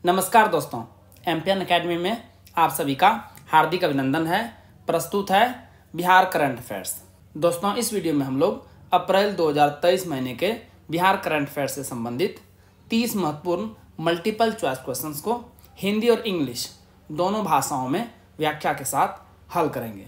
नमस्कार दोस्तों, MPN academy में आप सभी का हार्दिक अभिनंदन है। प्रस्तुत है बिहार करंट अफेयर्स। दोस्तों, इस वीडियो में हम लोग अप्रैल 2023 महीने के बिहार करंट अफेयर्स से संबंधित 30 महत्वपूर्ण मल्टीपल चॉइस क्वेश्चंस को हिंदी और इंग्लिश दोनों भाषाओं में व्याख्या के साथ हल करेंगे।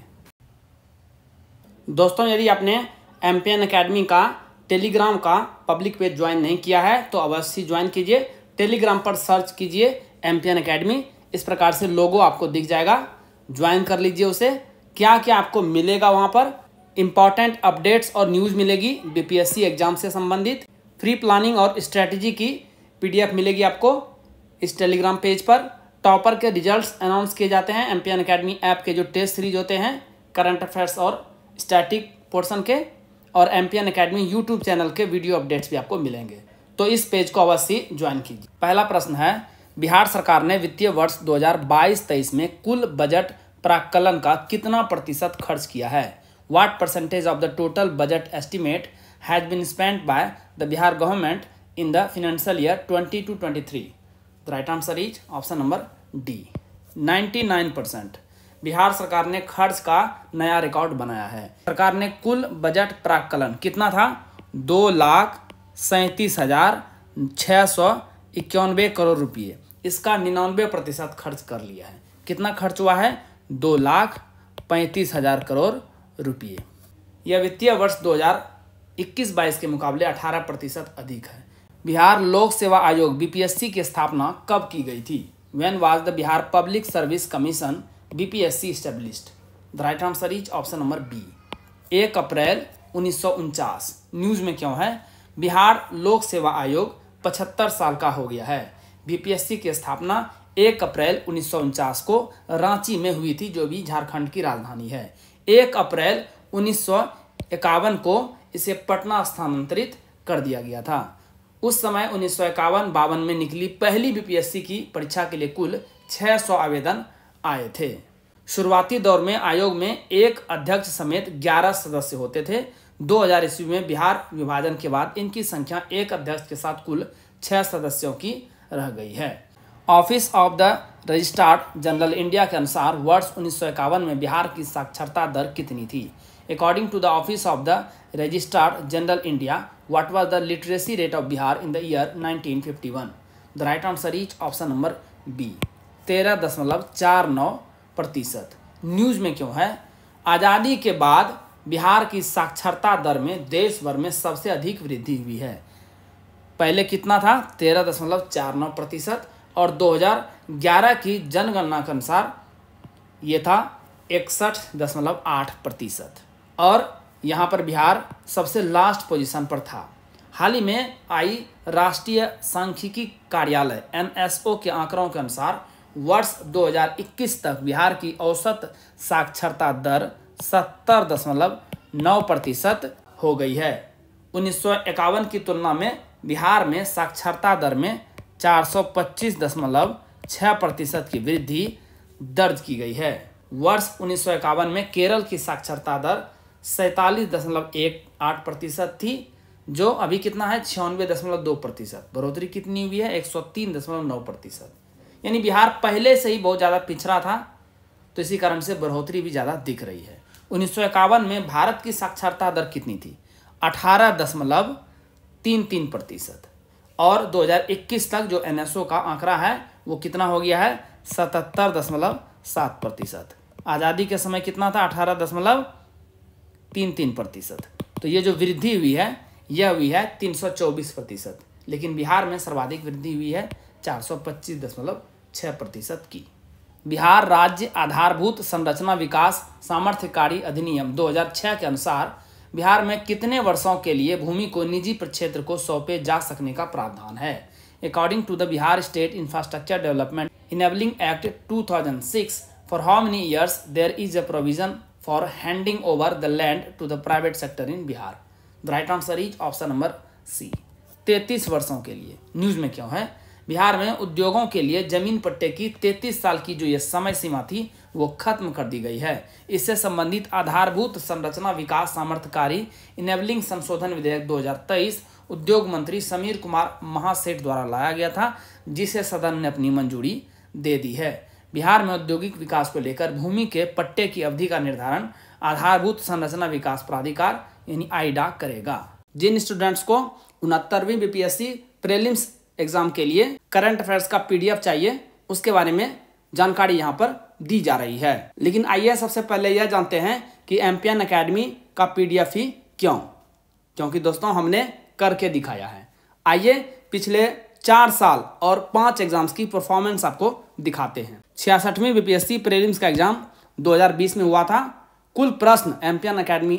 दोस्तों, यदि आपने एमपीएन अकेडमी का टेलीग्राम का पब्लिक पेज ज्वाइन नहीं किया है तो अवश्य ज्वाइन कीजिए। टेलीग्राम पर सर्च कीजिए एमपीएन अकेडमी, इस प्रकार से लोगो आपको दिख जाएगा, ज्वाइन कर लीजिए उसे। क्या क्या आपको मिलेगा वहाँ पर? इंपॉर्टेंट अपडेट्स और न्यूज़ मिलेगी बीपीएससी एग्जाम से संबंधित। फ्री प्लानिंग और स्ट्रैटेजी की पीडीएफ मिलेगी आपको इस टेलीग्राम पेज पर। टॉपर के रिजल्ट्स अनाउंस किए जाते हैं एमपीएन अकेडमी ऐप के जो टेस्ट सीरीज होते हैं करंट अफेयर्स और स्टैटिक पोर्शन के, और एमपीएन अकेडमी यूट्यूब चैनल के वीडियो अपडेट्स भी आपको मिलेंगे। तो इस पेज को अवश्य ज्वाइन कीजिए। पहला प्रश्न है, बिहार सरकार ने वित्तीय वर्ष 2022-23 में कुल बजट प्राक्कलन का कितना प्रतिशत खर्च किया है? What percentage of the total budget estimate has been spent by the Bihar government in the financial year 2022-23? The right answer is option number D, 99%। Bihar सरकार ने खर्च का नया रिकॉर्ड बनाया है। सरकार ने कुल बजट प्राक्कलन कितना था? 2,37,691 करोड़ रुपये। इसका 99% खर्च कर लिया है। कितना खर्च हुआ है? 2,35,000 करोड़ रुपये। यह वित्तीय वर्ष 2021-22 के मुकाबले 18% अधिक है। बिहार लोक सेवा आयोग बीपीएससी की स्थापना कब की गई थी? When was the Bihar public service commission BPSC established? The right answer is option number B, 1 April 1949। News में क्यों है? बिहार लोक सेवा आयोग 75 साल का हो गया है। बीपीएससी की स्थापना 1 अप्रैल 1949 को रांची में हुई थी, जो भी झारखंड की राजधानी है। 1 अप्रैल 1951 को इसे पटना स्थानांतरित कर दिया गया था। उस समय 1951-52 में निकली पहली बीपीएससी की परीक्षा के लिए कुल 600 आवेदन आए थे। शुरुआती दौर में आयोग में एक अध्यक्ष समेत 11 सदस्य होते थे। 2000 ईस्वी में बिहार विभाजन के बाद इनकी संख्या एक अध्यक्ष के साथ कुल 6 सदस्यों की रह गई है। Office of the registrar general India के अनुसार वर्ष 1951 में बिहार की साक्षरता दर कितनी थी? According to the office of the registrar general India, what was the literacy rate of Bihar in the year 1951? The right answer is option number B, 13.49%। News में क्यों है? आज़ादी के बाद बिहार की साक्षरता दर में देश भर में सबसे अधिक वृद्धि हुई है। पहले कितना था? 13.49%, और 2011 की जनगणना के अनुसार ये था 61.8%, और यहाँ पर बिहार सबसे लास्ट पोजीशन पर था। हाल ही में आई राष्ट्रीय सांख्यिकी कार्यालय एनएसओ के आंकड़ों के अनुसार वर्ष 2021 तक बिहार की औसत साक्षरता दर 70.9% हो गई है। 1951 की तुलना में बिहार में साक्षरता दर में 425.6% की वृद्धि दर्ज की गई है। वर्ष 1951 में केरल की साक्षरता दर 47.18% थी, जो अभी कितना है? 96.2%। बढ़ोतरी कितनी हुई है? 103.9%। यानी बिहार पहले से ही बहुत ज़्यादा पिछड़ा था, तो इसी कारण से बढ़ोतरी भी ज़्यादा दिख रही है। 1951 में भारत की साक्षरता दर कितनी थी? 18.33%, और 2021 तक जो एनएसओ का आंकड़ा है वो कितना हो गया है? 77.7%। आज़ादी के समय कितना था? 18.33%। तो ये जो वृद्धि हुई है यह हुई है 324%, लेकिन बिहार में सर्वाधिक वृद्धि हुई है 425.6% की। बिहार राज्य आधारभूत संरचना विकास सामर्थ्यकारी अधिनियम 2006 के अनुसार बिहार में कितने वर्षों के लिए भूमि को निजी क्षेत्र को सौंपे जा सकने का प्रावधान है? According to the Bihar state infrastructure development enabling act 2006, for how many years there is a provision for handing over the land to the private sector in Bihar? The right answer is option number C, 33 वर्षों के लिए। News में क्यों है? बिहार में उद्योगों के लिए जमीन पट्टे की 33 साल की जो ये समय सीमा थी वो खत्म कर दी गई है। इससे संबंधित आधारभूत संरचना विकास सामर्थ्यकारी इनेबलिंग संशोधन विधेयक 2023 उद्योग मंत्री समीर कुमार महासेठ द्वारा लाया गया था, जिसे सदन ने अपनी मंजूरी दे दी है। बिहार में औद्योगिक विकास को लेकर भूमि के पट्टे की अवधि का निर्धारण आधारभूत संरचना विकास प्राधिकार यानी आइडा करेगा। जिन स्टूडेंट्स को 69वीं बीपीएससी प्रीलिम्स एग्जाम के लिए करंट अफेयर्स का पीडीएफ चाहिए, उसके बारे में जानकारी यहाँ पर दी जा रही है। लेकिन आइए सबसे पहले यह जानते हैं कि एम्पियन एकेडमी का पीडीएफ ही क्यों, क्योंकि दोस्तों हमने करके दिखाया है। आइए पिछले 4 साल और 5 एग्जाम्स की परफॉर्मेंस आपको दिखाते हैं। 66वीं बीपीएससी प्रीलिम्स का एग्जाम 2020 में हुआ था। कुल प्रश्न एम्पियन एकेडमी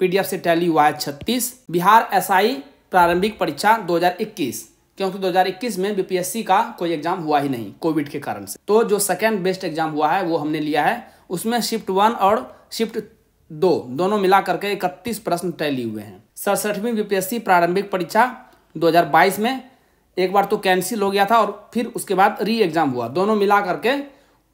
पीडीएफ से टैली हुआ है 36। बिहार एसआई प्रारंभिक परीक्षा 2021, क्योंकि 2021 में बीपीएससी का कोई एग्जाम हुआ ही नहीं कोविड के कारण से, तो जो सेकेंड बेस्ट एग्जाम हुआ है वो हमने लिया है। उसमें शिफ्ट 1 और शिफ्ट 2 दोनों मिला करके 31 प्रश्न टैली हुए हैं। 67वीं बीपीएससी प्रारंभिक परीक्षा 2022 में एक बार तो कैंसिल हो गया था और फिर उसके बाद री एग्जाम हुआ, दोनों मिला करके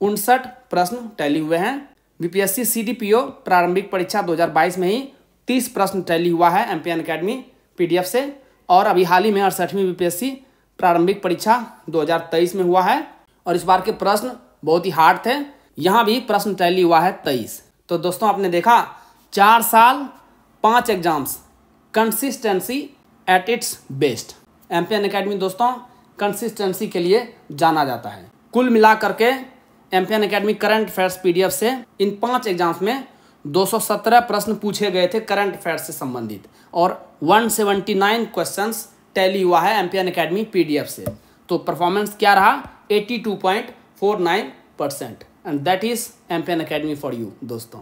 59 प्रश्न टैली हुए हैं। बीपीएससी सीडीपीओ प्रारंभिक परीक्षा 2022 में ही 30 प्रश्न टैली हुआ है एम्पियन एकेडमी पीडीएफ से। और अभी हाल ही में 68वीं बीपीएससी प्रारंभिक परीक्षा 2023 में हुआ है और इस बार के प्रश्न बहुत ही हार्ड थे। यहाँ भी प्रश्न टैली हुआ है 23। तो दोस्तों आपने देखा 4 साल 5 exams, consistency at its best. Empion academy दोस्तों कंसिस्टेंसी के लिए जाना जाता है। कुल मिला करके Empion academy current affairs PDF से इन 5 एग्जाम्स में 217 प्रश्न पूछे गए थे करंट अफेयर्स से संबंधित और 179 क्वेश्चंस टैली हुआ है एम्पियन एकेडमी पीडीएफ से। तो परफॉर्मेंस क्या रहा 82.49% and that is Empion academy for you. दोस्तों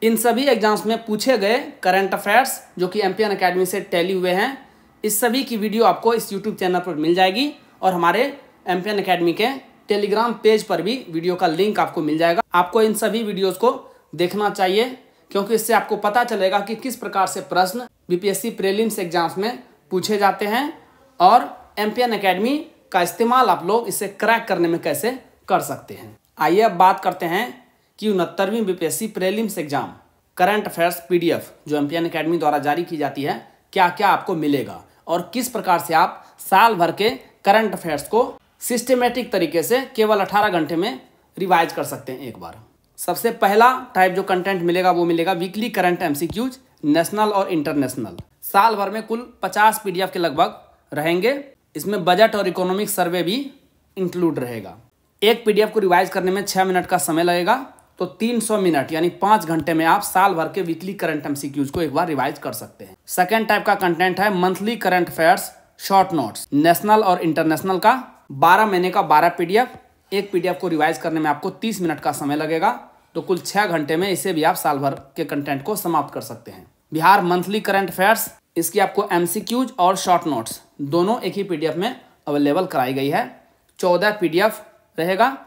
इन सभी एग्जाम्स में पूछे गए करंट अफेयर्स जो कि एम्पियन एकेडमी से टैली हुए हैं, इस सभी की वीडियो आपको इस यूट्यूब चैनल पर मिल जाएगी और हमारे एम्पियन एकेडमी के टेलीग्राम पेज पर भी वीडियो का लिंक आपको मिल जाएगा। आपको इन सभी वीडियोस को देखना चाहिए क्योंकि इससे आपको पता चलेगा कि किस प्रकार से प्रश्न बीपीएससी प्रीलिम्स एग्जाम्स में पूछे जाते हैं और एम्पियन एकेडमी का इस्तेमाल आप लोग इसे क्रैक करने में कैसे कर सकते हैं। आइए अब बात करते हैं कि 69वीं BPSC prelims exam current affairs PDF जो एम्पियन एकेडमी द्वारा जारी की जाती है क्या क्या आपको मिलेगा और किस प्रकार से आप साल भर के करंट अफेयर्स को सिस्टमेटिक तरीके से केवल 18 घंटे में रिवाइज कर सकते हैं एक बार। सबसे पहला टाइप जो कंटेंट मिलेगा वो मिलेगा वीकली करंट एमसीक्यूज नेशनल और इंटरनेशनल। साल भर में कुल 50 पीडीएफ के लगभग रहेंगे। इसमें बजट और इकोनॉमिक सर्वे भी इंक्लूड रहेगा। एक पीडीएफ को रिवाइज करने में 6 मिनट का समय लगेगा, तो 300 मिनट यानी 5 घंटे में आप साल भर के वीकली करंट एमसीक्यूज को एक बार रिवाइज कर सकते हैं। सेकेंड टाइप का कंटेंट है monthly current affairs short notes national और इंटरनेशनल का 12 महीने का 12 पीडीएफ। एक पीडीएफ को रिवाइज करने में आपको 30 मिनट का समय लगेगा, तो कुल 6 घंटे में इसे भी आप साल भर के कंटेंट को समाप्त कर सकते हैं। बिहार मंथली करंट अफेयर्स, इसकी आपको एमसीक्यूज और शॉर्ट नोट्स दोनों एक ही पीडीएफ में अवेलेबल कराई गई है। 14 पीडीएफ रहेगा,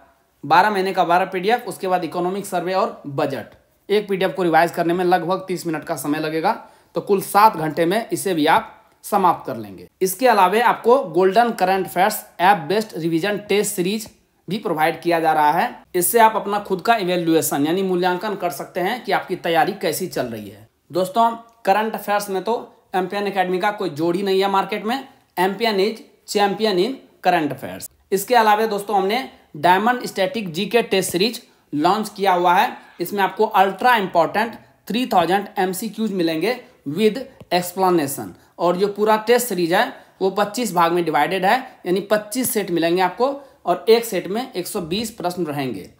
12 महीने का 12 पीडीएफ, उसके बाद इकोनॉमिक सर्वे और बजट। एक पीडीएफ को रिवाइज करने में लगभग 30 मिनट का समय लगेगा, तो कुल 7 घंटे में इसे भी आप समाप्त कर लेंगे। इसके अलावा आपको golden current affairs app based revision test series भी प्रोवाइड किया जा रहा है। इससे आप अपना खुद का इवेल्युएशन यानी मूल्यांकन कर सकते हैं कि आपकी तैयारी कैसी चल रही है। दोस्तों करंट अफेयर्स में तो एम्पियन एकेडमी का कोई जोड़ ही नहीं है मार्केट में। Empion is champion in current affairs. इसके अलावा दोस्तों हमने diamond static GK test series launch किया हुआ है। इसमें आपको अल्ट्रा इंपॉर्टेंट 3000 एमसीक्यूज मिलेंगे विद एक्सप्लेनेशन, और जो पूरा टेस्ट सीरीज है वो 25 भाग में डिवाइडेड है, यानी 25 सेट मिलेंगे आपको और एक सेट में 120 प्रश्न रहेंगे।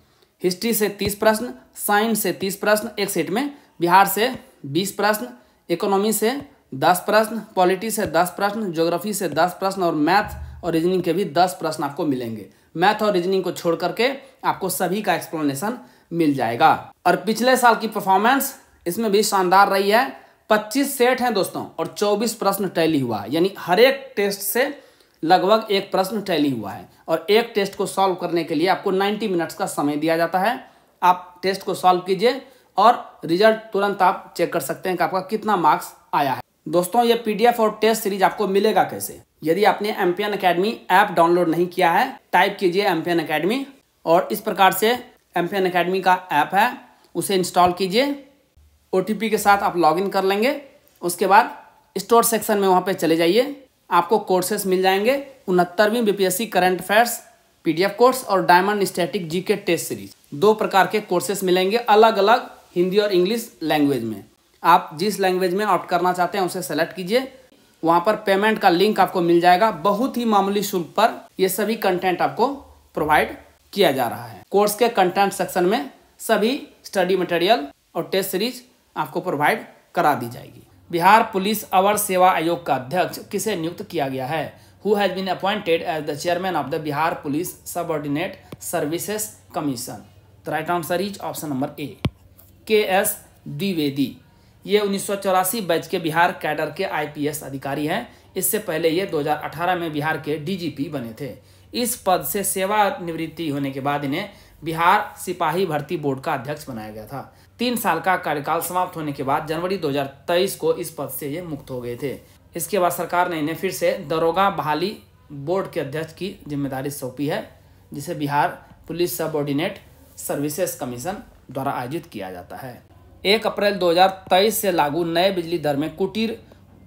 हिस्ट्री से 30 प्रश्न, साइंस से 30 प्रश्न एक सेट में, बिहार से 20 प्रश्न, इकोनॉमी से 10 प्रश्न, पॉलिटी से 10 प्रश्न, ज्योग्राफी से 10 प्रश्न और मैथ और रीजनिंग के भी 10 प्रश्न आपको मिलेंगे। मैथ और रीजनिंग को छोड़ करके आपको सभी का एक्सप्लेनेशन मिल जाएगा। और पिछले साल की परफॉर्मेंस इसमें भी शानदार रही है। 25 सेट हैं दोस्तों और 24 प्रश्न टैली हुआ है, यानी हर एक टेस्ट से लगभग एक प्रश्न टैली हुआ है। और एक टेस्ट को सॉल्व करने के लिए आपको 90 मिनट्स का समय दिया जाता है। आप टेस्ट को सॉल्व कीजिए और रिजल्ट तुरंत आप चेक कर सकते हैं कि आपका कितना मार्क्स आया है। दोस्तों ये पीडीएफ और टेस्ट सीरीज आपको मिलेगा कैसे? यदि आपने एम्पियन एकेडमी ऐप डाउनलोड नहीं किया है, टाइप कीजिए एम्पियन एकेडमी और इस प्रकार से एम्पियन एकेडमी का ऐप है उसे इंस्टॉल कीजिए। ओटीपी के साथ आप लॉगिन कर लेंगे। उसके बाद स्टोर सेक्शन में वहाँ पे चले जाइए। आपको कोर्सेस मिल जाएंगे। 69वीं BPSC current affairs PDF course और diamond static GK test series, 2 प्रकार के कोर्सेस मिलेंगे अलग अलग हिंदी और इंग्लिश लैंग्वेज में। आप जिस लैंग्वेज में ऑप्ट करना चाहते हैं उसे सेलेक्ट कीजिए। वहाँ पर पेमेंट का लिंक आपको मिल जाएगा। बहुत ही मामूली शुल्क पर ये सभी कंटेंट आपको प्रोवाइड किया जा रहा है। कोर्स के कंटेंट सेक्शन में सभी स्टडी मटेरियल और टेस्ट सीरीज आपको प्रोवाइड करा दी जाएगी। बिहार पुलिस अवर सेवा आयोग का अध्यक्ष किसे नियुक्त किया गया है? Who has been appointed as the chairman of the Bihar police subordinate services commission? The right answer is option number A, K S. Dwivedi. ये 1984 बैच के बिहार कैडर के आईपीएस अधिकारी हैं। इससे पहले ये 2018 में बिहार के डीजीपी बने थे। इस पद से सेवानिवृत्ति होने के बाद इन्हें बिहार सिपाही भर्ती बोर्ड का अध्यक्ष बनाया गया था। 3 साल का कार्यकाल समाप्त होने के बाद जनवरी 2023 को इस पद से ये मुक्त हो गए थे। इसके बाद सरकार ने इन्हें फिर से दरोगा बहाली बोर्ड के अध्यक्ष की जिम्मेदारी सौंपी है, जिसे Bihar police subordinate services commission द्वारा आयोजित किया जाता है। 1 अप्रैल 2023 से लागू नए बिजली दर में कुटीर,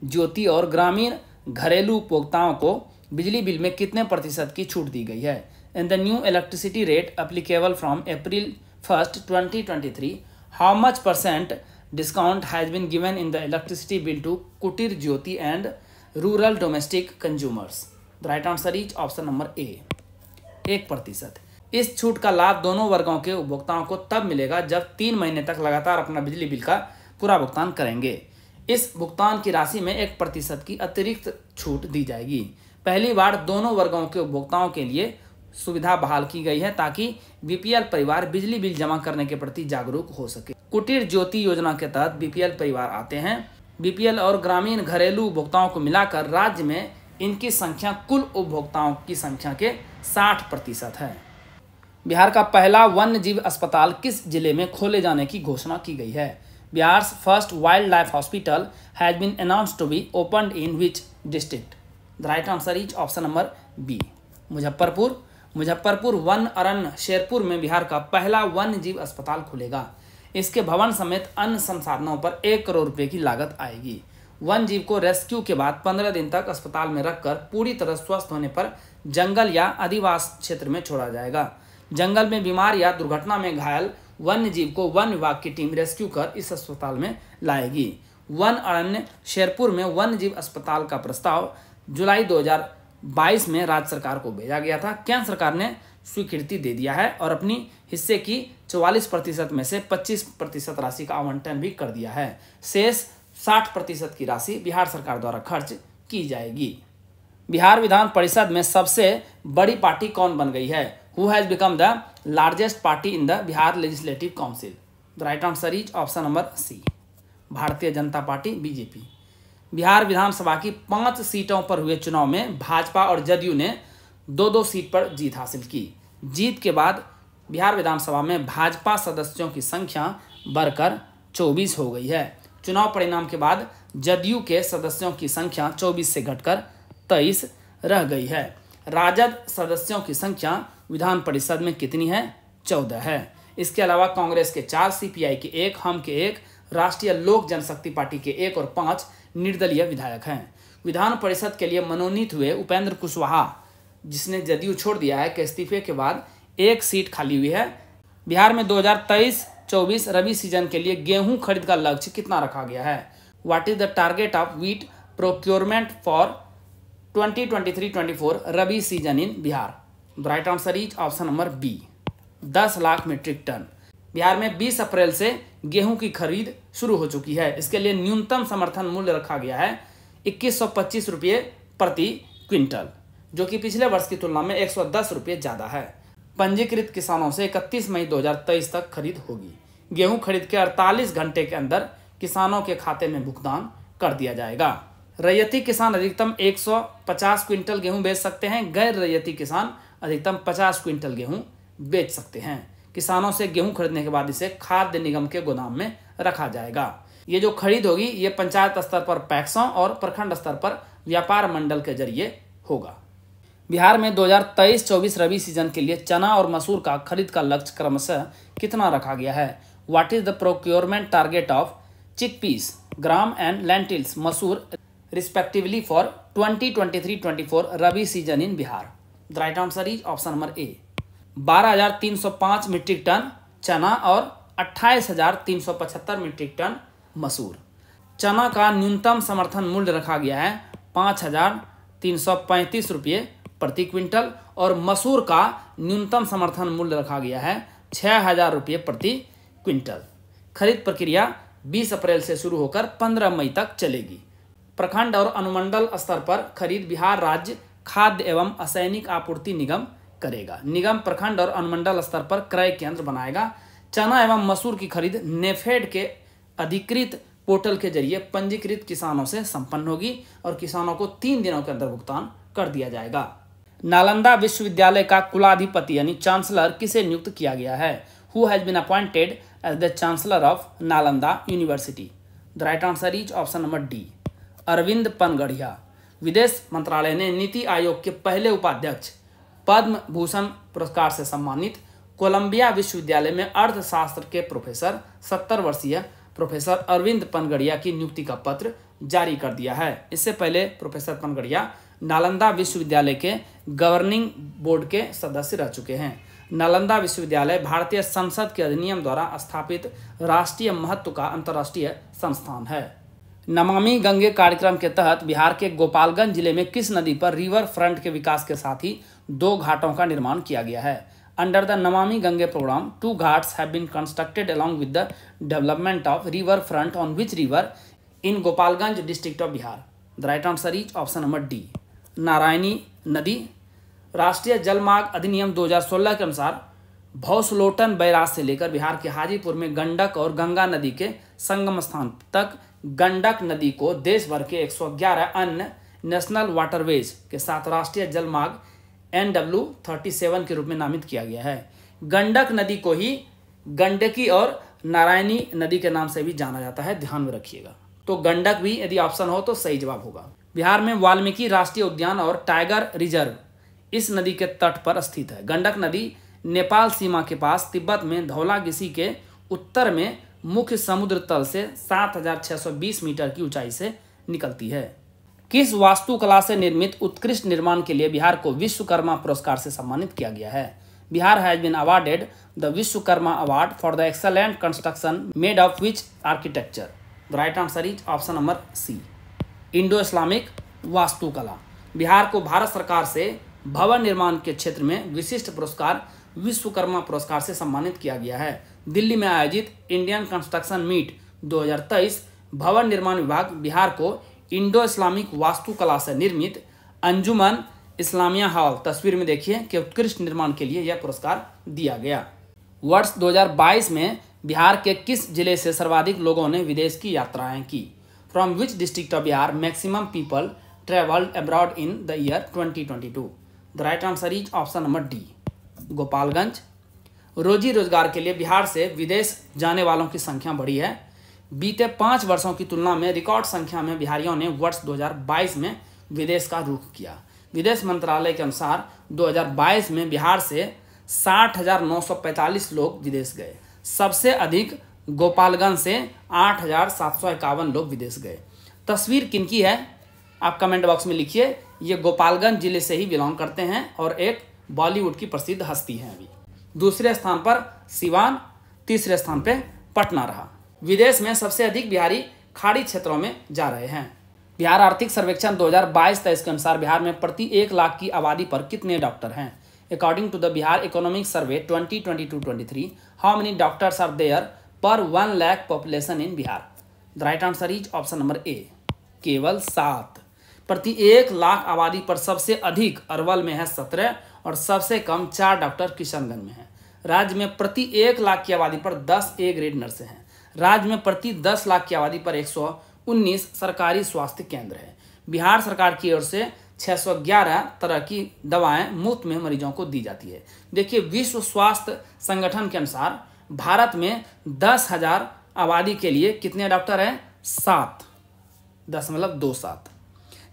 ज्योति और ग्रामीण घरेलू उपभोक्ताओं को बिजली बिल में कितने प्रतिशत की छूट दी गई है? In the new electricity rate applicable from April 1, 2023, how much % discount has been given in the electricity bill to Kutir, Jyoti and rural domestic consumers? The right answer is option number A, 1%। इस छूट का लाभ दोनों वर्गों के उपभोक्ताओं को तब मिलेगा जब 3 महीने तक लगातार अपना बिजली बिल का पूरा भुगतान करेंगे। इस भुगतान की राशि में 1% की अतिरिक्त छूट दी जाएगी। पहली बार दोनों वर्गों के उपभोक्ताओं के लिए सुविधा बहाल की गई है ताकि बीपीएल परिवार बिजली बिल जमा करने के प्रति जागरूक हो सके। कुटीर ज्योति योजना के तहत बीपीएल परिवार आते हैं। बीपीएल और ग्रामीण घरेलू उपभोक्ताओं को मिलाकर राज्य में इनकी संख्या कुल उपभोक्ताओं की संख्या के 60% है। बिहार का पहला वन्य जीव अस्पताल किस जिले में खोले जाने की घोषणा की गई है? Bihar's first wild life hospital has been announced to be opened in which district? The right answer is option number B, Muzaffarpur. Muzaffarpur वन अरण्य शेरपुर में बिहार का पहला वन्य जीव अस्पताल खुलेगा। इसके भवन समेत अन्य संसाधनों पर 1 करोड़ रुपए की लागत आएगी। वन जीव को रेस्क्यू के बाद 15 दिन तक अस्पताल में रखकर पूरी तरह स्वस्थ होने पर जंगल या आदिवासी क्षेत्र में छोड़ा जाएगा। जंगल में बीमार या दुर्घटना में घायल वन्य जीव को वन विभाग की टीम रेस्क्यू कर इस अस्पताल में लाएगी। वन अरण्य शेरपुर में वन्य जीव अस्पताल का प्रस्ताव जुलाई 2022 में राज्य सरकार को भेजा गया था। केंद्र सरकार ने स्वीकृति दे दिया है और अपनी हिस्से की 44% में से 25% राशि का आवंटन भी कर दिया है। शेष 60% की राशि बिहार सरकार द्वारा खर्च की जाएगी। बिहार विधान परिषद में सबसे बड़ी पार्टी कौन बन गई है? Who has become the largest party in the Bihar legislative council? The right answer is option number C, Bharatiya Janata party BJP. Bihar विधानसभा की 5 सीटों पर हुए चुनाव में भाजपा और जदयू ने 2-2 सीट पर जीत हासिल की। जीत के बाद बिहार विधानसभा में भाजपा सदस्यों की संख्या बढ़कर 24 हो गई है। चुनाव परिणाम के बाद जदयू के सदस्यों की संख्या 24 से घटकर 23 रह गई है। राजद सदस्यों की संख्या विधान परिषद में कितनी है? 14 है। इसके अलावा कांग्रेस के 4, सीपीआई के 1, हम के 1, राष्ट्रीय लोक जनशक्ति पार्टी के 1 और 5 निर्दलीय विधायक हैं। विधान परिषद के लिए मनोनीत हुए उपेंद्र कुशवाहा, जिसने जदयू छोड़ दिया है, के इस्तीफे के बाद 1 सीट खाली हुई है। बिहार में 2023-24 रबी सीजन के लिए गेहूं खरीद का लक्ष्य कितना रखा गया है? What is the target of wheat procurement for 2023-24 rabi season in Bihar? The right answer is option number B, 10 lakh metric tonne. Bihar में 20 अप्रैल से गेहूं की खरीद शुरू हो चुकी है। इसके लिए न्यूनतम समर्थन मूल्य रखा गया है 2125 रुपये प्रति क्विंटल, जो कि पिछले वर्ष की तुलना में 110 रुपये ज़्यादा है। पंजीकृत किसानों से 31 मई 2023 तक खरीद होगी। गेहूं खरीद के 48 घंटे के अंदर किसानों के खाते में भुगतान कर दिया जाएगा। रैयती किसान अधिकतम 150 क्विंटल गेहूं बेच सकते हैं। गैर रैयती किसान अधिकतम 50 क्विंटल गेहूं बेच सकते हैं। किसानों से गेहूं खरीदने के बाद इसे खाद्य निगम के गोदाम में रखा जाएगा। ये जो खरीद होगी ये पंचायत स्तर पर पैक्सों और प्रखंड स्तर पर व्यापार मंडल के जरिए होगा। बिहार में 2023-24 रबी सीजन के लिए चना और मसूर का खरीद का लक्ष्य क्रमशः कितना रखा गया है? What is the procurement target of chickpeas, gram and lentils, masoor respectively for 2023-24 rabi season in Bihar? The right answer is option number A 12,305 metric ton चना और 28,375 मीट्रिक टन मसूर। चना का न्यूनतम समर्थन मूल्य रखा गया है 5,335 रुपये प्रति क्विंटल और मसूर का न्यूनतम समर्थन मूल्य रखा गया है 6,000 रुपये प्रति क्विंटल। खरीद प्रक्रिया 20 अप्रैल से शुरू होकर 15 मई तक चलेगी। प्रखंड और अनुमंडल स्तर पर खरीद बिहार राज्य खाद्य एवं असैनिक आपूर्ति निगम करेगा। निगम प्रखंड और अनुमंडल स्तर पर क्रय केंद्र बनाएगा। चना एवं मसूर की खरीद नेफेड के अधिकृत पोर्टल के जरिए पंजीकृत किसानों से संपन्न होगी और किसानों को 3 दिनों के अंदर भुगतान कर दिया जाएगा। नालंदा विश्वविद्यालय का कुलाधिपति यानी चांसलर किसे नियुक्त किया गया है? Who has been appointed as the chancellor of Nalanda university? The right answer is option number D Arvind Panagariya. विदेश मंत्रालय ने नीति आयोग के पहले उपाध्यक्ष पद्म भूषण पुरस्कार से सम्मानित कोलंबिया विश्वविद्यालय में अर्थशास्त्र के प्रोफेसर 70 वर्षीय प्रोफेसर अरविंद पनगढ़िया की नियुक्ति का पत्र जारी कर दिया है। इससे पहले प्रोफेसर पनगढ़िया नालंदा विश्वविद्यालय के गवर्निंग बोर्ड के सदस्य रह चुके हैं। नालंदा विश्वविद्यालय भारतीय संसद के अधिनियम द्वारा स्थापित राष्ट्रीय महत्व का अंतर्राष्ट्रीय संस्थान है। नमामि गंगे कार्यक्रम के तहत बिहार के गोपालगंज जिले में किस नदी पर रिवर फ्रंट के विकास के साथ ही 2 घाटों का निर्माण किया गया है? Under the Namami Gange programme 2 ghats have been constructed along with the development of river front on which river in Gopalganj district of Bihar? The right answer is option number D Narayani नदी। राष्ट्रीय जलमार्ग अधिनियम 2016 के अनुसार भौसलोटन बैराज से लेकर बिहार के हाजीपुर में गंडक और गंगा नदी के संगम स्थान तक गंडक नदी को देश भर के 111 अन्य नेशनल वाटरवेज के साथ राष्ट्रीय जलमार्ग NW37 के रूप में नामित किया गया है। गंडक नदी को ही गंडकी और नारायणी नदी के नाम से भी जाना जाता है, ध्यान में रखिएगा। तो गंडक भी यदि ऑप्शन हो तो सही जवाब होगा। बिहार में वाल्मीकि राष्ट्रीय उद्यान और टाइगर रिजर्व इस नदी के तट पर स्थित है। गंडक नदी नेपाल सीमा के पास तिब्बत में धौलागिरी के उत्तर में मुख्य समुद्र तल से 7,620 मीटर की ऊंचाई से निकलती है। किस वास्तुकला से निर्मित उत्कृष्ट निर्माण के लिए बिहार को विश्वकर्मा पुरस्कार से सम्मानित किया गया है? Bihar has been awarded the Vishwakarma award for the excellent construction made of which architecture? The right answer is option number C Indo Islamic वास्तुकला। बिहार को भारत सरकार से भवन निर्माण के क्षेत्र में विशिष्ट पुरस्कार विश्वकर्मा पुरस्कार से सम्मानित किया गया है। दिल्ली में आयोजित इंडियन कंस्ट्रक्शन मीट 2023 भवन निर्माण विभाग बिहार को इंडो इस्लामिक वास्तुकला से निर्मित अंजुमन इस्लामिया हॉल तस्वीर में देखिए कि उत्कृष्ट निर्माण के लिए यह पुरस्कार दिया गया। वर्ष 2022 में बिहार के किस जिले से सर्वाधिक लोगों ने विदेश की यात्राएं की? From which district of Bihar maximum people travelled abroad in the year 2022? The right answer is option number D Gopalganj. रोजी रोजगार के लिए बिहार से विदेश जाने वालों की संख्या बढ़ी है। बीते 5 वर्षों की तुलना में रिकॉर्ड संख्या में बिहारियों ने वर्ष 2022 में विदेश का रुख किया। विदेश मंत्रालय के अनुसार 2022 में बिहार से 60,945 लोग विदेश गए। सबसे अधिक गोपालगंज से 8,751 लोग विदेश गए। तस्वीर किनकी है आप कमेंट बॉक्स में लिखिए। ये गोपालगंज जिले से ही बिलोंग करते हैं और एक बॉलीवुड की प्रसिद्ध हस्ती हैं। अभी दूसरे स्थान पर सिवान, तीसरे स्थान पे पटना रहा। विदेश में सबसे अधिक बिहारी खाड़ी क्षेत्रों में जा रहे हैं। बिहार आर्थिक सर्वेक्षण 2022-23 के अनुसार बिहार में प्रति 1 लाख की आबादी पर कितने डॉक्टर हैं? According to the Bihar economic survey 2022-23 how many doctors are there per 1 lakh population in Bihar? The right answer is option number A केवल 7। प्रति 1 लाख आबादी पर सबसे अधिक अरवल में है 17 और सबसे कम 4 डॉक्टर किशनगंज में है। राज्य में प्रति 1 लाख की आबादी पर 10 ए ग्रेड नर्सें हैं। राज्य में प्रति 10 लाख की आबादी पर 119 सरकारी स्वास्थ्य केंद्र है। बिहार सरकार की ओर से 611 तरह की दवाएं मुफ्त में मरीजों को दी जाती है। देखिए, विश्व स्वास्थ्य संगठन के अनुसार भारत में 10,000 आबादी के लिए कितने डॉक्टर हैं? 7.27।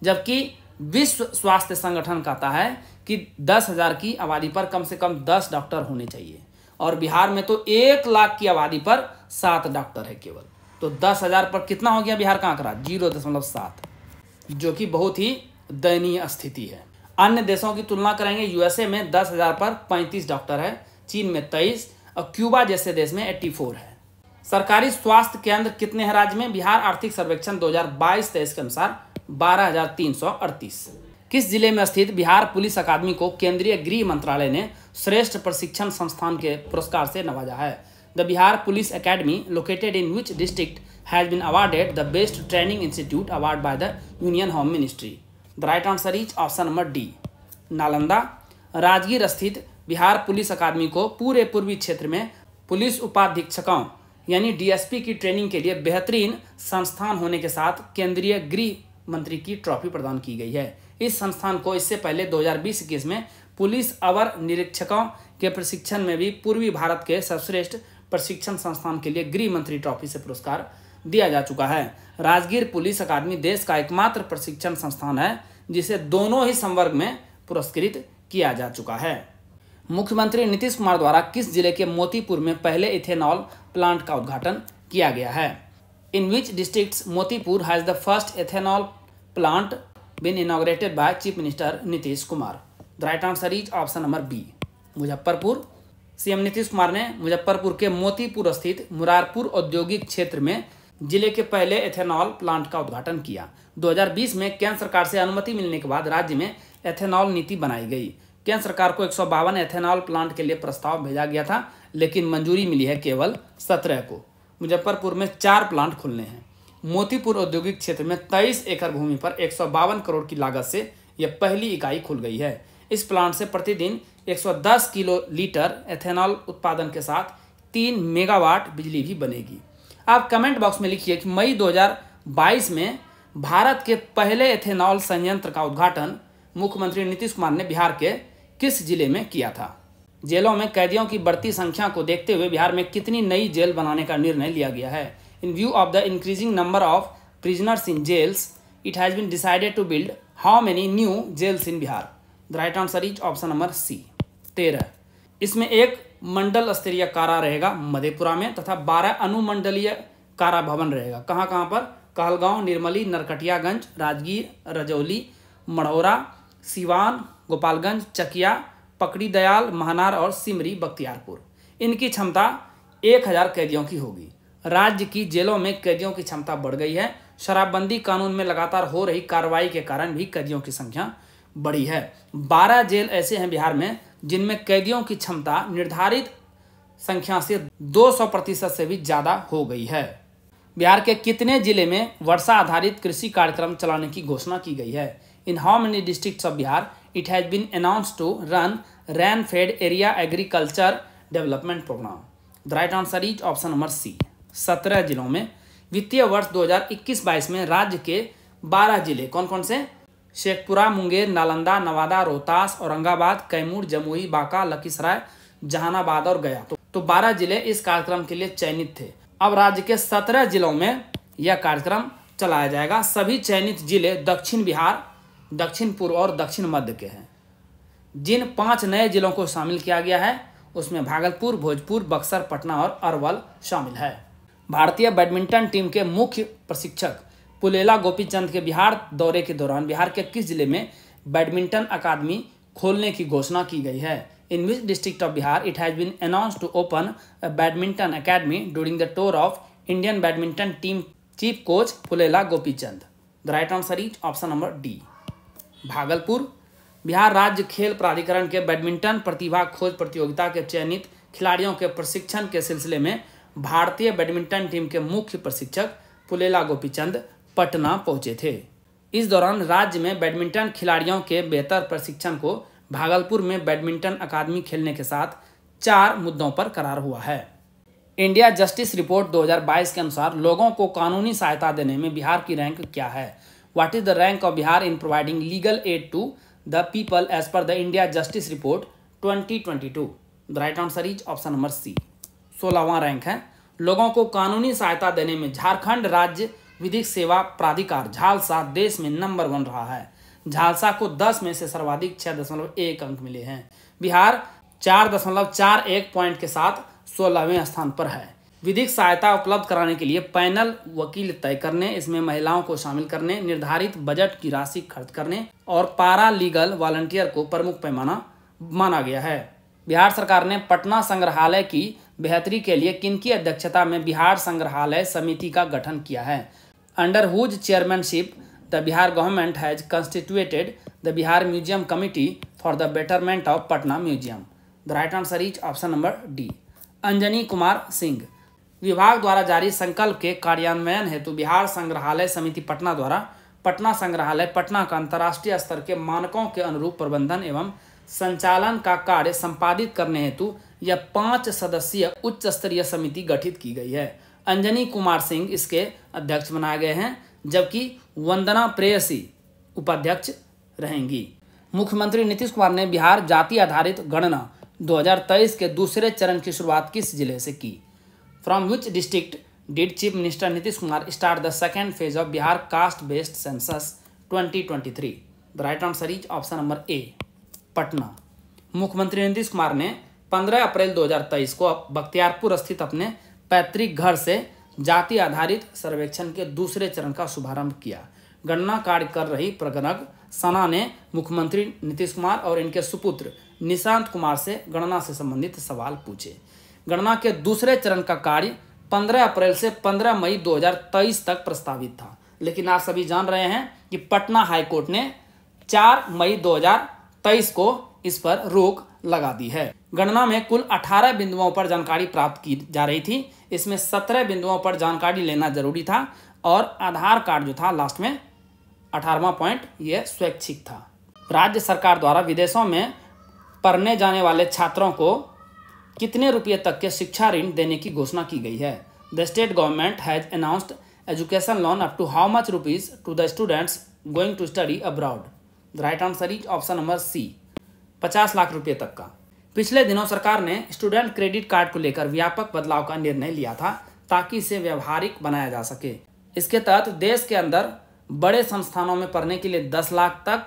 जबकि विश्व स्वास्थ्य संगठन कहता है कि 10,000 की आबादी पर कम से कम 10 डॉक्टर होने चाहिए और बिहार में तो 1 लाख की आबादी पर 7 डॉक्टर है केवल। तो 10,000 पर कितना हो गया बिहार का आंकड़ा? 0.7, जो कि बहुत ही दयनीय स्थिति है। अन्य देशों की तुलना करेंगे, यूएसए में 10,000 पर 35 डॉक्टर है, चीन में 23 और क्यूबा जैसे देश में 84 है। सरकारी स्वास्थ्य केंद्र कितने हैं राज्य में? बिहार आर्थिक सर्वेक्षण 2022-23 के अनुसार 12,338। किस जिले में स्थित बिहार पुलिस अकादमी को केंद्रीय गृह मंत्रालय ने श्रेष्ठ प्रशिक्षण संस्थान के पुरस्कार से नवाजा है? The Bihar police academy located in which district has been awarded the best training institute award by the union home ministry? The right answer is option number D, Nalanda. Rajgir स्थित बिहार पुलिस अकादमी को पूरे पूर्वी क्षेत्र में पुलिस उपाधीक्षकों यानी डीएसपी की ट्रेनिंग के लिए बेहतरीन संस्थान होने के साथ केंद्रीय गृह मंत्री की ट्रॉफी प्रदान की गई है। इस संस्थान को इससे पहले 2020-21 में पुलिस अवर निरीक्षकों के प्रशिक्षण में भी पूर्वी भारत के सर्वश्रेष्ठ प्रशिक्षण संस्थान के लिए गृह मंत्री ट्रॉफी से पुरस्कार दिया जा चुका है। राजगीर पुलिस अकादमी देश का एकमात्र प्रशिक्षण संस्थान है जिसे दोनों ही संवर्ग में पुरस्कृत किया जा चुका है। मुख्यमंत्री नीतीश कुमार द्वारा किस जिले के मोतीपुर में पहले इथेनॉल प्लांट का उद्घाटन किया गया है? In which districts Motipur has the first ethanol plant been inaugurated by chief minister Nitish Kumar? The right answer is option number B, Muzaffarpur. CM Nitish Kumar ने मुजफ्फरपुर के मोतीपुर स्थित मुरारपुर औद्योगिक क्षेत्र में जिले के पहले एथेनॉल प्लांट का उद्घाटन किया। 2020 में केंद्र सरकार से अनुमति मिलने के बाद राज्य में एथेनॉल नीति बनाई गई। केंद्र सरकार को 152 एथेनॉल प्लांट के लिए प्रस्ताव भेजा गया था, लेकिन मंजूरी मिली है केवल 17 को। मुजफ्फरपुर में 4 प्लांट खुलने हैं। मोतीपुर औद्योगिक क्षेत्र में 23 एकड़ भूमि पर 152 करोड़ की लागत से यह पहली इकाई खुल गई है। इस प्लांट से प्रतिदिन 110 किलो लीटर एथेनॉल उत्पादन के साथ 3 मेगावाट बिजली भी बनेगी। आप कमेंट बॉक्स में लिखिए कि मई 2022 में भारत के पहले एथेनॉल संयंत्र का उद्घाटन मुख्यमंत्री नीतीश कुमार ने बिहार के किस जिले में किया था? जेलों में कैदियों की बढ़ती संख्या को देखते हुए बिहार में कितनी नई जेल बनाने का निर्णय लिया गया है? In view of the increasing number of prisoners in jails it has been decided to build how many new jails in Bihar? The right answer is option number C, 13। इसमें एक मंडल स्तरीय कारा रहेगा मधेपुरा में तथा 12 अनुमंडलीय कारा भवन रहेगा। कहाँ कहाँ पर? कहलगांव, निर्मली, नरकटियागंज, राजगीर, रजौली, मढ़ौरा, सिवान, गोपालगंज, चकिया, पकड़ी दयाल, महनार और सिमरी बख्तियारपुर। इनकी क्षमता 1000 कैदियों की होगी। राज्य की जेलों में कैदियों की क्षमता बढ़ गई है। शराबबंदी कानून में लगातार हो रही कार्रवाई के कारण भी कैदियों की संख्या बढ़ी है। 12 जेल ऐसे हैं बिहार में जिनमें कैदियों की क्षमता निर्धारित संख्या से 200% से भी ज्यादा हो गई है। बिहार के कितने जिले में वर्षा आधारित कृषि कार्यक्रम चलाने की घोषणा की गई है? In how many districts of Bihar it has been announced to run rain fed area agriculture development programme? The right answer is option number C, 17 जिलों में। वित्तीय वर्ष 2021-22 में राज्य के 12 जिले कौन कौन से? शेखपुरा, मुंगेर, नालंदा, नवादा, रोहतास, औरंगाबाद, कैमूर, जमुई, बांका, लखीसराय, जहानाबाद और गया। तो 12 जिले इस कार्यक्रम के लिए चयनित थे। अब राज्य के 17 जिलों में यह कार्यक्रम चलाया जाएगा। सभी चयनित जिले दक्षिण बिहार, दक्षिण पूर्व और दक्षिण मध्य के हैं। जिन 5 नए जिलों को शामिल किया गया है उसमें भागलपुर, भोजपुर, बक्सर, पटना और अरवल शामिल है। भारतीय बैडमिंटन टीम के मुख्य प्रशिक्षक पुलेला गोपीचंद के बिहार दौरे के दौरान बिहार के किस जिले में बैडमिंटन अकादमी खोलने की घोषणा की गई है? In which district of Bihar it has been announced to open a badminton academy during the tour of Indian badminton team chief coach Pullela Gopichand? The right answer is option number D, Bhagalpur. Bihar राज्य खेल प्राधिकरण के बैडमिंटन प्रतिभा खोज प्रतियोगिता के चयनित खिलाड़ियों के प्रशिक्षण के सिलसिले में भारतीय बैडमिंटन टीम के मुख्य प्रशिक्षक पुलेला गोपीचंद पटना पहुंचे थे। इस दौरान राज्य में बैडमिंटन खिलाड़ियों के बेहतर प्रशिक्षण को भागलपुर में बैडमिंटन अकादमी खेलने के साथ 4 मुद्दों पर करार हुआ है। इंडिया जस्टिस रिपोर्ट 2022 के अनुसार लोगों को कानूनी सहायता देने में बिहार की रैंक क्या है? What is the rank of Bihar in providing legal aid to the people as per the India Justice Report 2022? The right answer is option number C, 16वां रैंक है। लोगों को कानूनी सहायता देने में झारखंड राज्य विधिक सेवा प्राधिकार झालसा देश में नंबर 1 रहा है। झालसा को 10 में से सर्वाधिक 6.1 अंक मिले हैं। बिहार 4.41 पॉइंट के साथ 16वें स्थान पर है। विधिक सहायता उपलब्ध कराने के लिए पैनल वकील तय करने, इसमें महिलाओं को शामिल करने, निर्धारित बजट की राशि खर्च करने और पारा लीगल वॉलंटियर को प्रमुख पैमाना माना गया है। बिहार सरकार ने पटना संग्रहालय की बेहतरी के लिए किनकी अध्यक्षता में बिहार संग्रहालय समिति का गठन किया है? Under whose chairmanship the Bihar government has constituted the Bihar museum committee for the betterment of Patna museum. The right answer is option number D. Anjani Kumar Singh. विभाग द्वारा जारी संकल्प के कार्यान्वयन हेतु बिहार संग्रहालय समिति पटना द्वारा पटना संग्रहालय पटना का अंतर्राष्ट्रीय स्तर के मानकों के अनुरूप प्रबंधन एवं संचालन का कार्य संपादित करने हेतु यह 5 सदस्यीय उच्च स्तरीय समिति गठित की गई है। अंजनी कुमार सिंह इसके अध्यक्ष बनाए गए हैं, जबकि वंदना प्रेयसी उपाध्यक्ष रहेंगी। मुख्यमंत्री नीतीश कुमार ने बिहार जाति आधारित गणना 2023 के दूसरे चरण की शुरुआत किस जिले से की? From which district did chief minister Nitish Kumar start the second phase of Bihar caste based census 2023? The right answer is option number ए, पटना। मुख्यमंत्री नीतीश कुमार ने 15 अप्रैल 2023 को बख्तियारपुर स्थित अपने पैतृक घर से जाति आधारित सर्वेक्षण के दूसरे चरण का शुभारंभ किया। गणना कार्य कर रही प्रगणक सना ने मुख्यमंत्री नीतीश कुमार और इनके सुपुत्र निशांत कुमार से गणना से संबंधित सवाल पूछे। गणना के दूसरे चरण का कार्य 15 अप्रैल से 15 मई 2023 तक प्रस्तावित था, लेकिन आप सभी जान रहे हैं कि पटना हाईकोर्ट ने 4 मई 2023 को इस पर रोक लगा दी है। गणना में कुल 18 बिंदुओं पर जानकारी प्राप्त की जा रही थी। इसमें 17 बिंदुओं पर जानकारी लेना जरूरी था और आधार कार्ड जो था लास्ट में 18वां पॉइंट यह स्वैच्छिक था। राज्य सरकार द्वारा विदेशों में पढ़ने जाने वाले छात्रों को कितने रुपये तक के शिक्षा ऋण देने की घोषणा की गई है? The state government has announced education loan up to how much rupees to the students going to study abroad? The right answer is option number C, 50 lakh रुपये तक का। पिछले दिनों सरकार ने स्टूडेंट क्रेडिट कार्ड को लेकर व्यापक बदलाव का निर्णय लिया था ताकि इसे व्यवहारिक बनाया जा सके। इसके तहत देश के अंदर बड़े संस्थानों में पढ़ने के लिए 10 लाख तक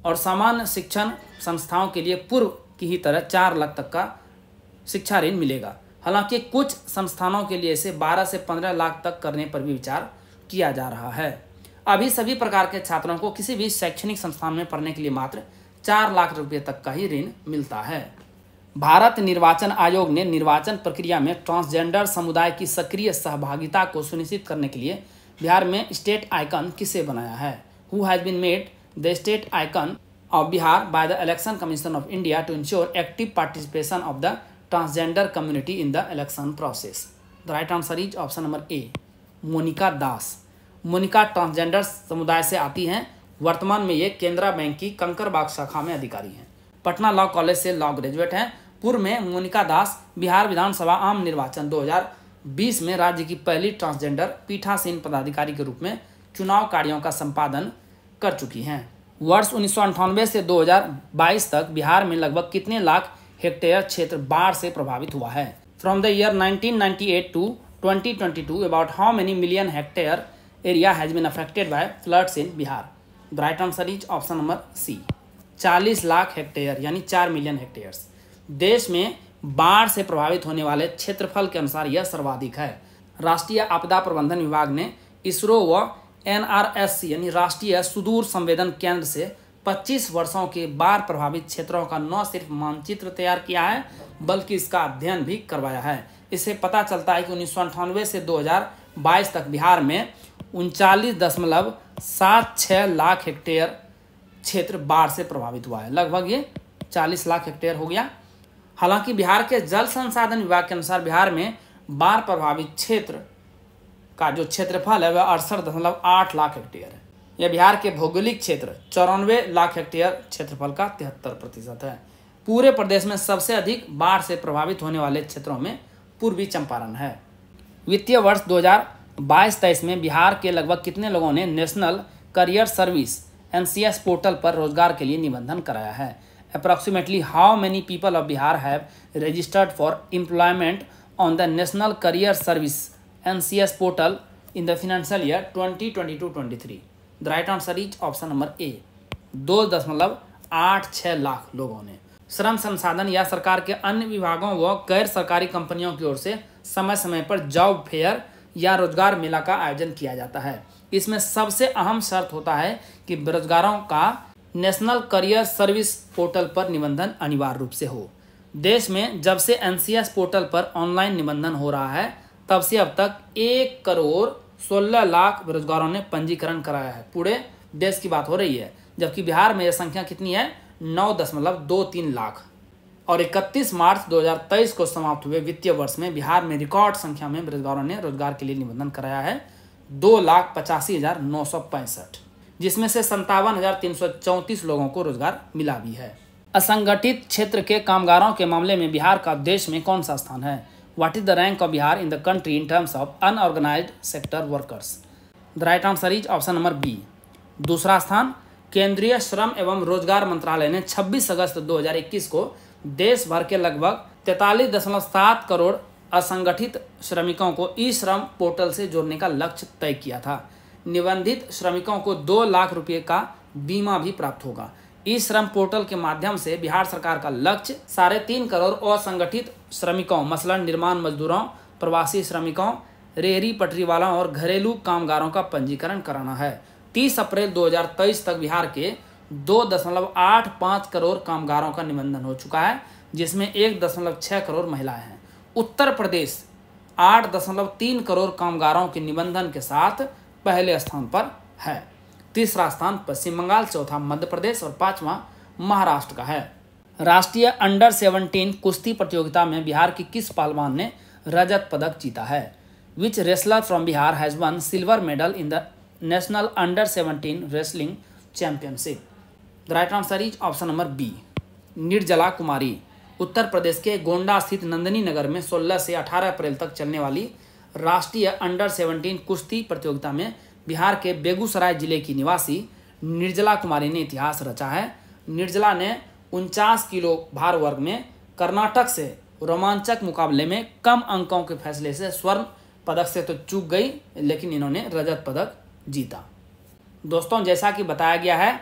और सामान्य शिक्षण संस्थाओं के लिए पूर्व की ही तरह 4 लाख तक का शिक्षा ऋण मिलेगा। हालांकि कुछ संस्थानों के लिए इसे 12 से 15 लाख तक करने पर भी विचार किया जा रहा है। अभी सभी प्रकार के छात्रों को किसी भी शैक्षणिक संस्थान में पढ़ने के लिए मात्र 4 लाख रुपये तक का ही ऋण मिलता है। भारत निर्वाचन आयोग ने निर्वाचन प्रक्रिया में ट्रांसजेंडर समुदाय की सक्रिय सहभागिता को सुनिश्चित करने के लिए बिहार में स्टेट आइकन किसे बनाया है? Who has been made the state icon of Bihar by the election commission of India to ensure active participation of the transgender community in the election process? The right answer is option number A, Monika Das. Monika transgender समुदाय से आती हैं। वर्तमान में ये Canara bank की कंकरबाग शाखा में अधिकारी हैं। पटना लॉ कॉलेज से लॉ ग्रेजुएट हैं। पूर्व में मोनिका दास बिहार विधानसभा आम निर्वाचन 2020 में राज्य की पहली ट्रांसजेंडर पीठासीन पदाधिकारी के रूप में चुनाव कार्यों का संपादन कर चुकी हैं। वर्ष 1998 से 2022 तक बिहार में लगभग कितने लाख हेक्टेयर क्षेत्र बाढ़ से प्रभावित हुआ है? From the year 1998 to 2022 about how many million hectare area has been affected by floods in Bihar? The right answer is option number C, 40 lakh hectare यानी 4 मिलियन हेक्टेयर्स। देश में बाढ़ से प्रभावित होने वाले क्षेत्रफल के अनुसार यह सर्वाधिक है। राष्ट्रीय आपदा प्रबंधन विभाग ने इसरो व NRSC यानी राष्ट्रीय सुदूर संवेदन केंद्र से 25 वर्षों के बाढ़ प्रभावित क्षेत्रों का न सिर्फ मानचित्र तैयार किया है बल्कि इसका अध्ययन भी करवाया है। इससे पता चलता है कि 1998 से 2022 तक बिहार में 39.76 लाख हेक्टेयर क्षेत्र बाढ़ से प्रभावित हुआ है। लगभग ये 40 लाख हेक्टेयर हो गया। हालांकि बिहार के जल संसाधन विभाग के अनुसार बिहार में बाढ़ प्रभावित क्षेत्र का जो क्षेत्रफल है वह 68.8 लाख हेक्टेयर है। यह बिहार के भौगोलिक क्षेत्र 94 लाख हेक्टेयर क्षेत्रफल का 73% है। पूरे प्रदेश में सबसे अधिक बाढ़ से प्रभावित होने वाले क्षेत्रों में पूर्वी चंपारण है। वित्तीय वर्ष 2022-23 में बिहार के लगभग कितने लोगों ने national career service NCS portal पर रोजगार के लिए निबंधन कराया है? Approximately how many people of Bihar have registered for employment on the National Career Service NCS portal in the financial year 2022-23? The right answer is option number A, 2.86 lakh लोगों ने। श्रम संसाधन या सरकार के अन्य विभागों व गैर सरकारी कंपनियों की ओर से समय समय पर जॉब फेयर या रोजगार मेला का आयोजन किया जाता है। इसमें सबसे अहम शर्त होता है कि बेरोजगारों का नेशनल करियर सर्विस पोर्टल पर निबंधन अनिवार्य रूप से हो। देश में जब से NCS पोर्टल पर ऑनलाइन निबंधन हो रहा है तब से अब तक 1,16,00,000 बेरोजगारों ने पंजीकरण कराया है। पूरे देश की बात हो रही है, जबकि बिहार में यह संख्या कितनी है? 9.23 लाख। और 31 मार्च 2023 को समाप्त हुए वित्तीय वर्ष में बिहार में रिकॉर्ड संख्या में बेरोजगारों ने रोजगार के लिए निबंधन कराया है, 2,85,965, जिसमें से 57,334 लोगों को रोजगार मिला भी है। असंगठित क्षेत्र के कामगारों के मामले में बिहार का देश में कौन सा स्थान है? What is the rank of Bihar in the country in terms of unorganised sector workers? The right answer is option number B. दूसरा स्थान, केंद्रीय श्रम एवं रोजगार मंत्रालय ने 26 अगस्त 2021 को देश भर के लगभग 43.7 करोड़ असंगठित श्रमिकों को ई श्रम पोर्टल से जोड़ने का लक्ष्य तय किया था। निबंधित श्रमिकों को 2 लाख रुपए का बीमा भी प्राप्त होगा। ई श्रम पोर्टल के माध्यम से बिहार सरकार का लक्ष्य 3.5 करोड़ असंगठित श्रमिकों मसलन निर्माण मजदूरों, प्रवासी श्रमिकों, रेहड़ी पटरी वालों और घरेलू कामगारों का पंजीकरण कराना है। 30 अप्रैल 2023 तक बिहार के 2.85 करोड़ कामगारों का निबंधन हो चुका है, जिसमें 1.6 करोड़ महिलाएं हैं। उत्तर प्रदेश 8.3 करोड़ कामगारों के निबंधन के साथ पहले स्थान पर है। तीसरा स्थान पश्चिम बंगाल, चौथा मध्य प्रदेश और पांचवा महाराष्ट्र का है। राष्ट्रीय अंडर 17 कुश्ती प्रतियोगिता में बिहार की किस पहलवान ने रजत पदक जीता है? Which wrestler from Bihar has won silver medal in the national under 17 wrestling championship? The right answer is option number B, Nirjala Kumari. Uttar Pradesh के गोंडा स्थित नंदनी नगर में 16 से 18 अप्रैल तक चलने वाली राष्ट्रीय अंडर 17 कुश्ती प्रतियोगिता में बिहार के बेगूसराय जिले की निवासी निर्जला कुमारी ने इतिहास रचा है। निर्जला ने 49 किलो भार वर्ग में कर्नाटक से रोमांचक मुकाबले में कम अंकों के फैसले से स्वर्ण पदक से तो चूक गई, लेकिन इन्होंने रजत पदक जीता। दोस्तों, जैसा कि बताया गया है,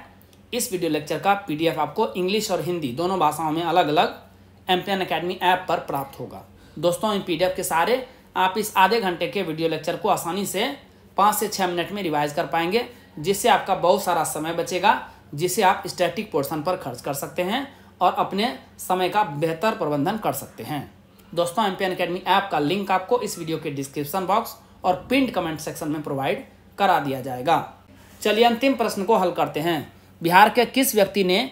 इस वीडियो लेक्चर का PDF आपको इंग्लिश और हिंदी दोनों भाषाओं में अलग अलग एमपीएन अकेडमी ऐप पर प्राप्त होगा। दोस्तों, इन PDF के सारे आप इस आधे घंटे के वीडियो लेक्चर को आसानी से 5 से 6 मिनट में रिवाइज कर पाएंगे, जिससे आपका बहुत सारा समय बचेगा, जिसे आप स्टैटिक पोर्शन पर खर्च कर सकते हैं और अपने समय का बेहतर प्रबंधन कर सकते हैं। दोस्तों, एमपीएन अकेडमी ऐप का लिंक आपको इस वीडियो के डिस्क्रिप्शन बॉक्स और पिंड कमेंट सेक्शन में प्रोवाइड करा दिया जाएगा। चलिए अंतिम प्रश्न को हल करते हैं। बिहार के किस व्यक्ति ने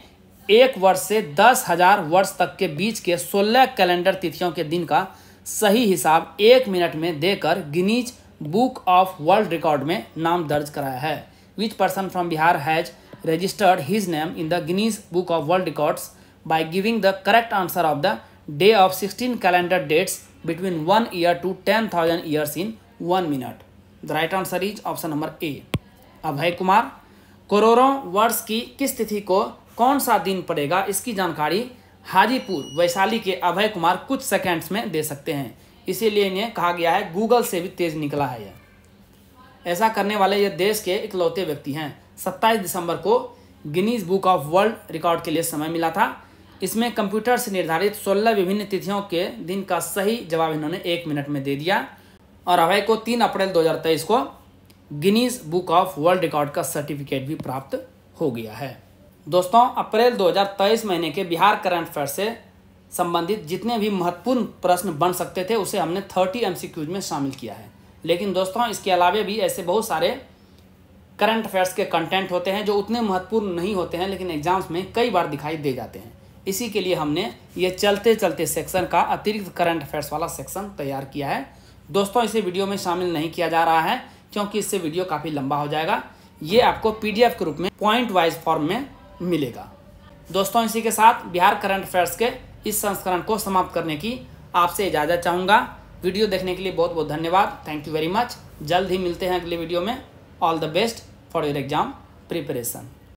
1 वर्ष से 10,000 वर्ष तक के बीच के 16 कैलेंडर तिथियों के दिन का सही हिसाब 1 मिनट में देकर Guinness Book of World Record में नाम दर्ज कराया है? Which person from Bihar has registered his name in the Guinness Book of World Records by giving the correct answer of the day of 16 calendar dates between 1 year to 10,000 years in 1 minute? The right answer is option number A, Abhay Kumar. करोड़ों वर्ष की किस तिथि को कौन सा दिन पड़ेगा, इसकी जानकारी हाजीपुर वैशाली के अभय कुमार कुछ सेकंड्स में दे सकते हैं, इसीलिए इन्हें कहा गया है गूगल से भी तेज निकला है यह। ऐसा करने वाले ये देश के इकलौते व्यक्ति हैं। 27 दिसंबर को Guinness Book of World record के लिए समय मिला था। इसमें कंप्यूटर से निर्धारित 16 विभिन्न तिथियों के दिन का सही जवाब इन्होंने 1 मिनट में दे दिया और अभय को 3 अप्रैल 2023 को Guinness Book of World record का सर्टिफिकेट भी प्राप्त हो गया है। दोस्तों, अप्रैल 2023 महीने के बिहार करंट अफेयर से संबंधित जितने भी महत्वपूर्ण प्रश्न बन सकते थे उसे हमने 30 MCQs में शामिल किया है। लेकिन दोस्तों, इसके अलावा भी ऐसे बहुत सारे करंट अफेयर्स के कंटेंट होते हैं जो उतने महत्वपूर्ण नहीं होते हैं, लेकिन एग्जाम्स में कई बार दिखाई दे जाते हैं। इसी के लिए हमने ये चलते चलते सेक्शन का अतिरिक्त करंट अफेयर्स वाला सेक्शन तैयार किया है। दोस्तों, इसे वीडियो में शामिल नहीं किया जा रहा है क्योंकि इससे वीडियो काफ़ी लंबा हो जाएगा। ये आपको PDF के रूप में पॉइंट वाइज फॉर्म में मिलेगा। दोस्तों, इसी के साथ बिहार करंट अफेयर्स के इस संस्करण को समाप्त करने की आपसे इजाज़त चाहूँगा। वीडियो देखने के लिए बहुत बहुत धन्यवाद। Thank you very much. जल्द ही मिलते हैं अगले वीडियो में। All the best for your exam preparation.